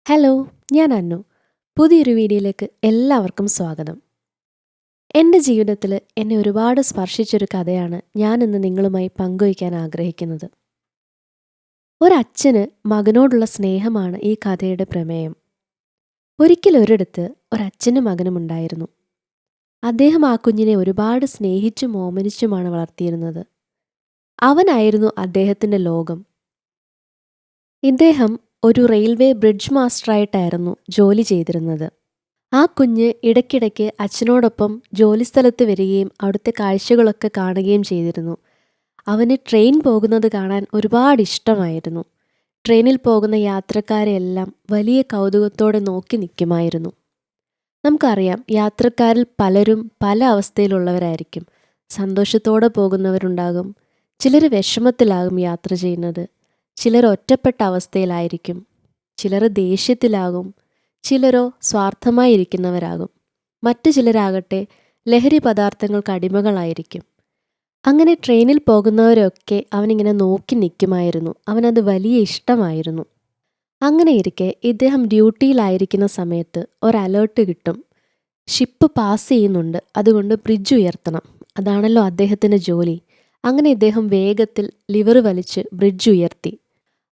Hello, ഞാൻ അന്നു. പുതിയൊരു വീഡിയോയിലേക്ക് എല്ലാവർക്കും സ്വാഗതം. എൻ്റെ ജീവിതത്തിൽ എന്നെ ഒരുപാട് സ്പർശിച്ചൊരു കഥയാണ് ഞാൻ ഇന്ന് നിങ്ങളുമായി പങ്കുവയ്ക്കാൻ ആഗ്രഹിക്കുന്നത്. ഒരച്ഛന് മകനോടുള്ള സ്നേഹമാണ് ഈ കഥയുടെ പ്രമേയം. ഒരിക്കലൊരിടത്ത് ഒരച്ഛനും മകനും ഉണ്ടായിരുന്നു. അദ്ദേഹം ആ കുഞ്ഞിനെ ഒരുപാട് സ്നേഹിച്ചും ഓമനിച്ചുമാണ് വളർത്തിയിരുന്നത്. അവനായിരുന്നു അദ്ദേഹത്തിൻ്റെ ലോകം. ഇദ്ദേഹം ഒരു റെയിൽവേ ബ്രിഡ്ജ് മാസ്റ്ററായിട്ടായിരുന്നു ജോലി ചെയ്തിരുന്നത്. ആ കുഞ്ഞ് ഇടയ്ക്കിടയ്ക്ക് അച്ഛനോടൊപ്പം ജോലിസ്ഥലത്ത് വരികയും അവിടുത്തെ കാഴ്ചകളൊക്കെ കാണുകയും ചെയ്തിരുന്നു. അവന് ട്രെയിൻ പോകുന്നത് കാണാൻ ഒരുപാട് ഇഷ്ടമായിരുന്നു. ട്രെയിനിൽ പോകുന്ന യാത്രക്കാരെയെല്ലാം വലിയ കൗതുകത്തോടെ നോക്കി നിൽക്കുമായിരുന്നു. നമുക്കറിയാം, യാത്രക്കാരിൽ പലരും പല അവസ്ഥയിലുള്ളവരായിരിക്കും. സന്തോഷത്തോടെ പോകുന്നവരുണ്ടാകും, ചിലർ വിഷമത്തിലാകും യാത്ര ചെയ്യുന്നത്, ചിലർ ഒറ്റപ്പെട്ട അവസ്ഥയിലായിരിക്കും, ചിലർ ദേഷ്യത്തിലാകും, ചിലരോ സ്വാർത്ഥമായിരിക്കുന്നവരാകും, മറ്റു ചിലരാകട്ടെ ലഹരി പദാർത്ഥങ്ങൾക്ക് അടിമകളായിരിക്കും. അങ്ങനെ ട്രെയിനിൽ പോകുന്നവരൊക്കെ അവനിങ്ങനെ നോക്കി നിൽക്കുമായിരുന്നു. അവനത് വലിയ ഇഷ്ടമായിരുന്നു. അങ്ങനെ ഇരിക്കെ ഇദ്ദേഹം ഡ്യൂട്ടിയിലായിരിക്കുന്ന സമയത്ത് ഒരു അലേർട്ട് കിട്ടും. ഷിപ്പ് പാസ് ചെയ്യുന്നുണ്ട്, അതുകൊണ്ട് ബ്രിഡ്ജ് ഉയർത്തണം. അതാണല്ലോ അദ്ദേഹത്തിൻ്റെ ജോലി. അങ്ങനെ ഇദ്ദേഹം വേഗത്തിൽ ലിവർ വലിച്ച് ബ്രിഡ്ജ് ഉയർത്തി.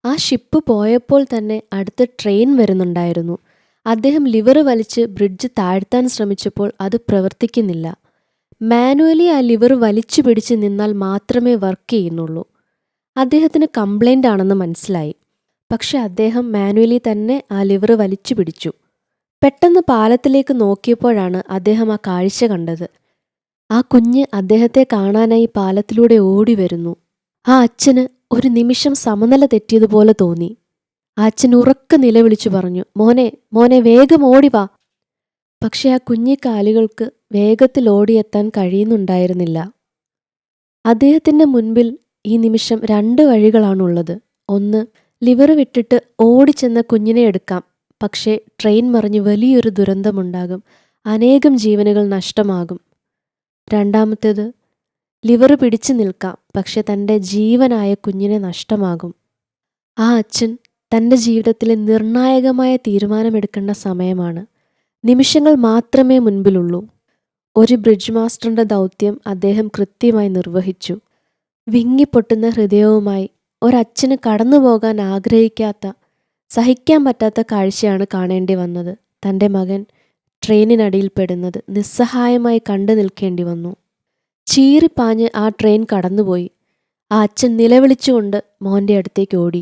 ആ ഷിപ്പ് പോയപ്പോൾ തന്നെ അടുത്ത ട്രെയിൻ വരുന്നുണ്ടായിരുന്നു. അദ്ദേഹം ലിവർ വലിച്ച് ബ്രിഡ്ജ് താഴ്ത്താൻ ശ്രമിച്ചപ്പോൾ അത് പ്രവർത്തിക്കുന്നില്ല. മാനുവലി ആ ലിവർ വലിച്ചു പിടിച്ച് നിന്നാൽ മാത്രമേ വർക്ക് ചെയ്യുന്നുള്ളൂ. അദ്ദേഹത്തിന് കംപ്ലൈൻ്റ് ആണെന്ന് മനസ്സിലായി. പക്ഷെ അദ്ദേഹം മാനുവലി തന്നെ ആ ലിവർ വലിച്ചു പിടിച്ചു. പെട്ടെന്ന് പാലത്തിലേക്ക് നോക്കിയപ്പോഴാണ് അദ്ദേഹം ആ കാഴ്ച കണ്ടത്. ആ കുഞ്ഞ് അദ്ദേഹത്തെ കാണാനായി പാലത്തിലൂടെ ഓടി വരുന്നു. ആ അച്ഛന് ഒരു നിമിഷം സമനില തെറ്റിയതുപോലെ തോന്നി. ആ അച്ഛൻ ഉറക്കെ നിലവിളിച്ചു പറഞ്ഞു, മോനെ മോനെ വേഗം ഓടിവാ. പക്ഷെ ആ കുഞ്ഞിക്കാലുകൾക്ക് വേഗത്തിൽ ഓടിയെത്താൻ കഴിയുന്നുണ്ടായിരുന്നില്ല. അദ്ദേഹത്തിൻ്റെ മുൻപിൽ ഈ നിമിഷം 2 വഴികളാണുള്ളത്. ഒന്ന്, ലിവർ വിട്ടിട്ട് ഓടിച്ചെന്ന കുഞ്ഞിനെ എടുക്കാം. പക്ഷേ ട്രെയിൻ മറിഞ്ഞ് വലിയൊരു ദുരന്തമുണ്ടാകും, അനേകം ജീവനുകൾ നഷ്ടമാകും. രണ്ടാമത്തേത്, ലിവർ പിടിച്ചു നിൽക്കാം, പക്ഷെ തൻ്റെ ജീവനായ കുഞ്ഞിനെ നഷ്ടമാകും. ആ അച്ഛൻ തൻ്റെ ജീവിതത്തിലെ നിർണായകമായ തീരുമാനമെടുക്കേണ്ട സമയമാണ്. നിമിഷങ്ങൾ മാത്രമേ മുൻപിലുള്ളൂ. ഒരു ബ്രിഡ്ജ് മാസ്റ്ററിൻ്റെ ദൗത്യം അദ്ദേഹം കൃത്യമായി നിർവഹിച്ചു. വിങ്ങിപ്പൊട്ടുന്ന ഹൃദയവുമായി ഒരച്ഛന് കടന്നു പോകാൻ ആഗ്രഹിക്കാത്ത, സഹിക്കാൻ പറ്റാത്ത കാഴ്ചയാണ് കാണേണ്ടി വന്നത്. തൻ്റെ മകൻ ട്രെയിനിനടിയിൽപ്പെടുന്നത് നിസ്സഹായമായി കണ്ടു നിൽക്കേണ്ടി വന്നു. ചീറിപ്പാഞ്ഞ് ആ ട്രെയിൻ കടന്നുപോയി. ആ അച്ഛൻ നിലവിളിച്ചുകൊണ്ട് മോൻ്റെ അടുത്തേക്ക് ഓടി.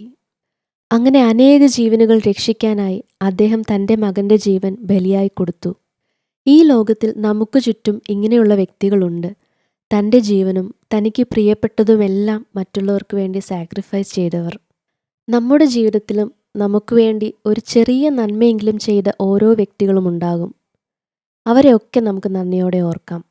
അങ്ങനെ അനേക ജീവനുകൾ രക്ഷിക്കാനായി അദ്ദേഹം തൻ്റെ മകൻ്റെ ജീവൻ ബലിയായി കൊടുത്തു. ഈ ലോകത്തിൽ നമുക്ക് ചുറ്റും ഇങ്ങനെയുള്ള വ്യക്തികളുണ്ട്. തൻ്റെ ജീവനും തനിക്ക് പ്രിയപ്പെട്ടതുമെല്ലാം മറ്റുള്ളവർക്ക് വേണ്ടി സാക്രിഫൈസ് ചെയ്തവർ. നമ്മുടെ ജീവിതത്തിലും നമുക്ക് വേണ്ടി ഒരു ചെറിയ നന്മയെങ്കിലും ചെയ്ത ഓരോ വ്യക്തികളും ഉണ്ടാകും. അവരെയൊക്കെ നമുക്ക് നന്ദിയോടെ ഓർക്കാം.